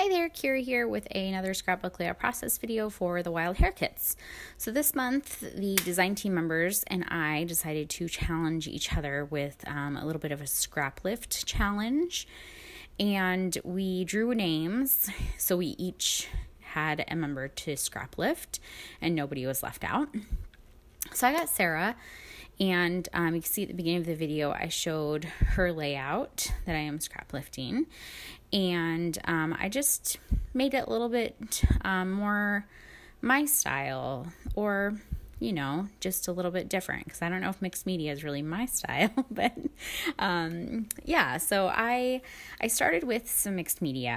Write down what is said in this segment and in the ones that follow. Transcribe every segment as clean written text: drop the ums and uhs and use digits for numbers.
Hi there, Kira here with another scrapbook layout process video for the Wild Hare kits. So this month, the design team members and I decided to challenge each other with a little bit of a scrap lift challenge. And we drew names, so we each had a member to scrap lift and nobody was left out. So I got Sarah, and you can see at the beginning of the video I showed her layout that I am scrap lifting, and I just made it a little bit more my style, or just a little bit different, because I don't know if mixed media is really my style, but so I started with some mixed media,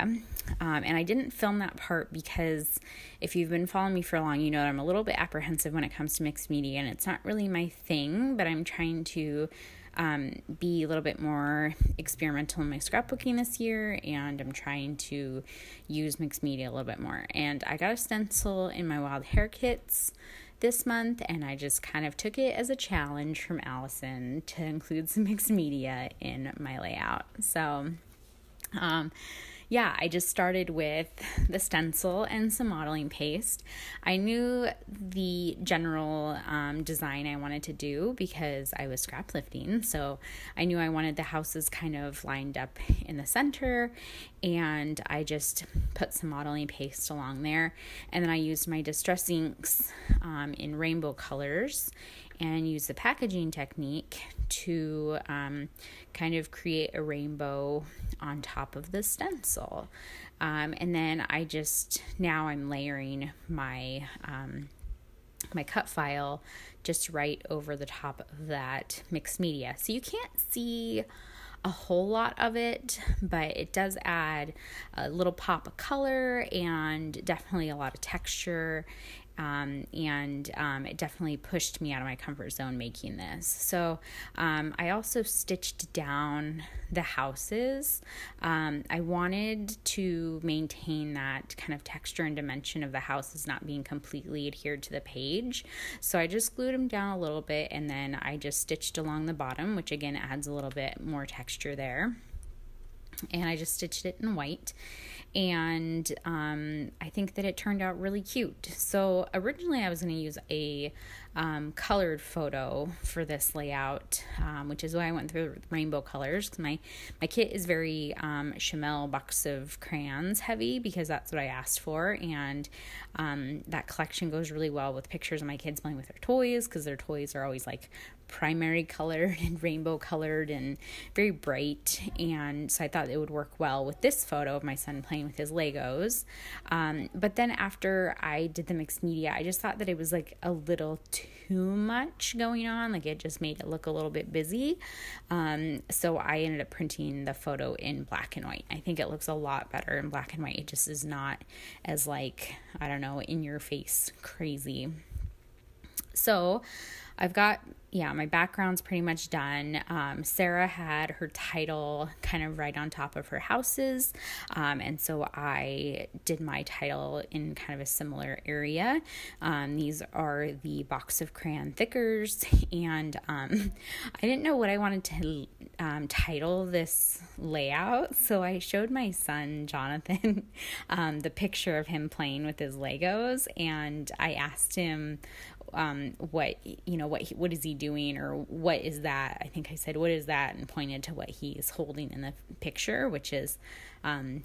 and I didn't film that part because if you've been following me for long, you know that I'm a little bit apprehensive when it comes to mixed media, and it's not really my thing, but I'm trying to be a little bit more experimental in my scrapbooking this year, and I'm trying to use mixed media a little bit more. And I got a stencil in my Wild Hare kits this month, and I just kind of took it as a challenge from Allison to include some mixed media in my layout. So I just started with the stencil and some modeling paste. I knew the general design I wanted to do because I was scrap lifting, so I knew I wanted the houses kind of lined up in the center, and I just put some modeling paste along there, and then I used my distress inks in rainbow colors and use the packaging technique to kind of create a rainbow on top of the stencil. And then now I'm layering my my cut file just right over the top of that mixed media. So you can't see a whole lot of it, but it does add a little pop of color and definitely a lot of texture. It definitely pushed me out of my comfort zone making this. So I also stitched down the houses. I wanted to maintain that kind of texture and dimension of the houses not being completely adhered to the page. So I just glued them down a little bit, and then I just stitched along the bottom, which again adds a little bit more texture there. And I just stitched it in white, and I think that it turned out really cute. So originally I was going to use a colored photo for this layout, which is why I went through rainbow colors, because my kit is very Chamel box of crayons heavy, because that's what I asked for, and that collection goes really well with pictures of my kids playing with their toys, because their toys are always like primary colored and rainbow colored and very bright, and so I thought it would work well with this photo of my son playing with his Legos. But then after I did the mixed media, I just thought that it was like a little too much going on, like it just made it look a little bit busy. So I ended up printing the photo in black and white. I think it looks a lot better in black and white. It just is not as in your face crazy. So I've got, my background's pretty much done. Sarah had her title kind of right on top of her houses, and so I did my title in kind of a similar area. These are the box of crayon thickers, and I didn't know what I wanted to title this layout, so I showed my son Jonathan the picture of him playing with his Legos, and I asked him what is he doing, or what is that? I think I said, what is that? And pointed to what he's holding in the picture, which is,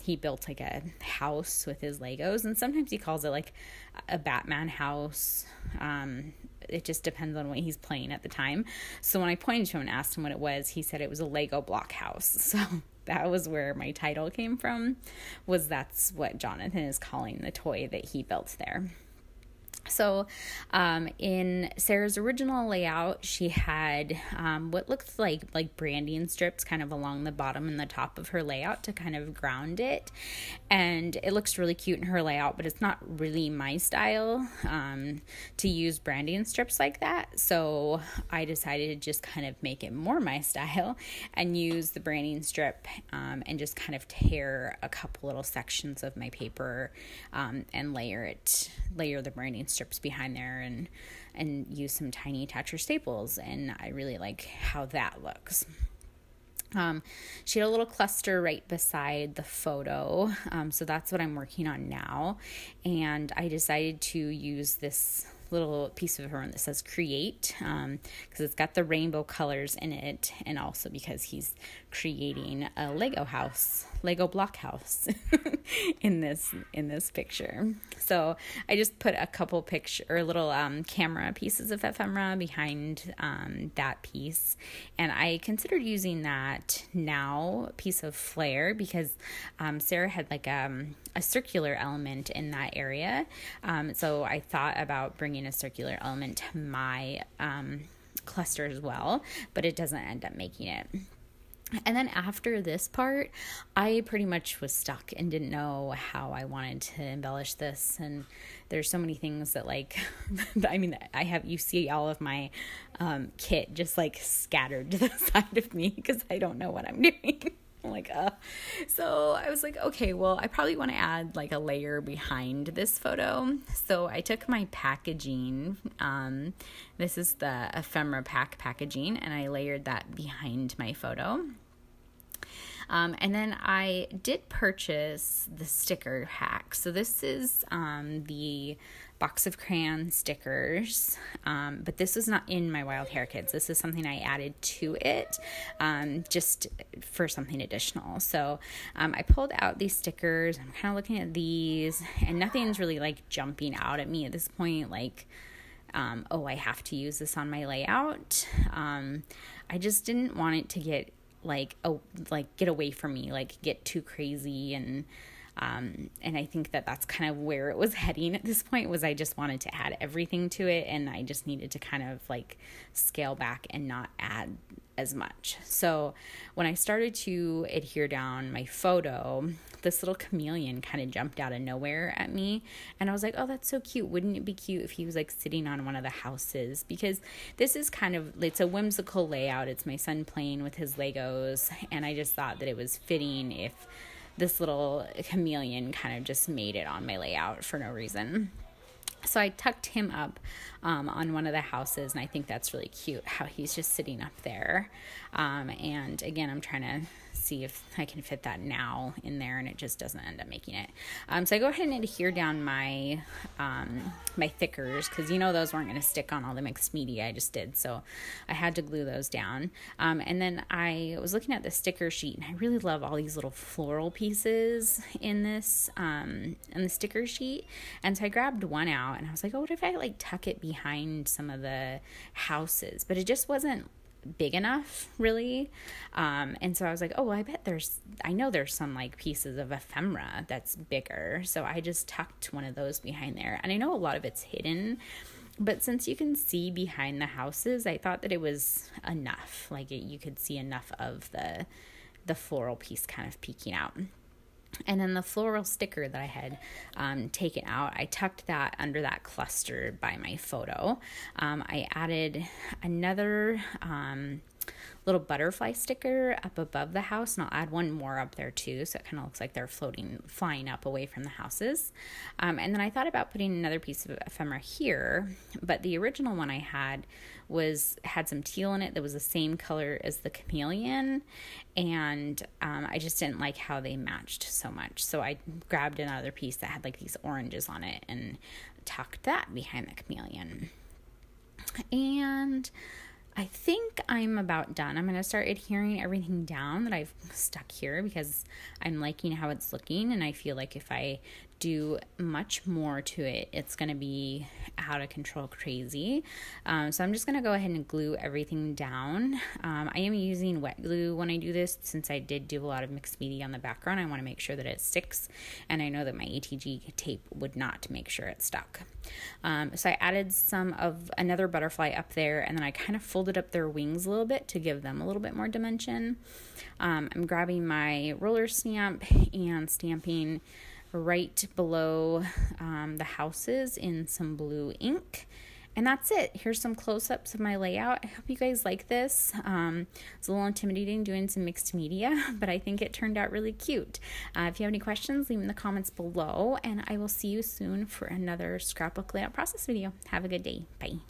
he built like a house with his Legos, and sometimes he calls it like a Batman house. It just depends on what he's playing at the time. So when I pointed to him and asked him what it was, he said it was a Lego block house. So that was where my title came from, that's what Jonathan is calling the toy that he built there. So in Sarah's original layout, she had what looked like branding strips kind of along the bottom and the top of her layout to kind of ground it. And it looks really cute in her layout, but it's not really my style to use branding strips like that. So I decided to just kind of make it more my style and use the branding strip and just kind of tear a couple little sections of my paper and layer the branding strips behind there, and use some tiny attach or staples, and I really like how that looks. She had a little cluster right beside the photo. So that's what I'm working on now. And I decided to use this little piece of ribbon that says create, because it's got the rainbow colors in it, and also because he's creating a Lego block house in this picture. So I just put a couple little camera pieces of ephemera behind that piece, and I considered using that now piece of flare because Sarah had like a circular element in that area, so I thought about bringing a circular element to my cluster as well, but it doesn't end up making it. And then after this part, I pretty much was stuck and didn't know how I wanted to embellish this. And there's so many things that you see all of my kit just like scattered to the side of me because I don't know what I'm doing. I'm like, So I was like, okay, well, I probably want to add like a layer behind this photo. So I took my packaging, this is the ephemera packaging, and I layered that behind my photo. And then I did purchase the sticker hack. So this is the box of crayon stickers, but this is not in my Wild Hare Kids. This is something I added to it just for something additional. So I pulled out these stickers. I'm kind of looking at these, and nothing's really like jumping out at me at this point, like, I have to use this on my layout. I just didn't want it to get get away from me, like get too crazy, and I think that's kind of where it was heading at this point. Was I just wanted to add everything to it, and I just needed to kind of like scale back and not add as much. So when I started to adhere down my photo, this little chameleon kind of jumped out of nowhere at me, and I was like, oh, that's so cute. Wouldn't it be cute if he was like sitting on one of the houses? Because this is it's a whimsical layout. It's my son playing with his Legos, and I just thought that it was fitting if this little chameleon kind of just made it on my layout for no reason. So I tucked him up on one of the houses, and I think that's really cute how he's just sitting up there. And again, I'm trying to see if I can fit that now in there, and it just doesn't end up making it. So I go ahead and adhere down my my thickers, because those weren't going to stick on all the mixed media I just did, so I had to glue those down. And then I was looking at the sticker sheet, and I really love all these little floral pieces in this in the sticker sheet, and so I grabbed one out, and I was like, oh, what if I like tuck it behind some of the houses? But it just wasn't big enough, really. And so I was like, oh, well, I know there's some like pieces of ephemera that's bigger. So I just tucked one of those behind there. And I know a lot of it's hidden, but since you can see behind the houses, I thought that it was enough. Like you could see enough of the floral piece kind of peeking out. And then the floral sticker that I had taken out, I tucked that under that cluster by my photo. I added another little butterfly sticker up above the house, and I'll add one more up there too, so it kind of looks like they're flying up away from the houses. And then I thought about putting another piece of ephemera here, but the original one I had had some teal in it that was the same color as the chameleon, and I just didn't like how they matched so much. So I grabbed another piece that had like these oranges on it and tucked that behind the chameleon. And I think I'm about done. I'm going to start adhering everything down that I've stuck here because I'm liking how it's looking, and I feel like if I do much more to it, it's going to be out of control crazy. So I'm just going to go ahead and glue everything down. I am using wet glue when I do this, since I did do a lot of mixed media on the background. I want to make sure that it sticks, and I know that my ATG tape would not make sure it stuck. So I added some of another butterfly up there, and then I kind of folded up their wings a little bit to give them a little bit more dimension. I'm grabbing my roller stamp and stamping right below the houses in some blue ink. And that's it. Here's some close-ups of my layout. I hope you guys like this. It's a little intimidating doing some mixed media, but I think it turned out really cute. If you have any questions, leave them in the comments below, and I will see you soon for another scrapbook layout process video. Have a good day. Bye.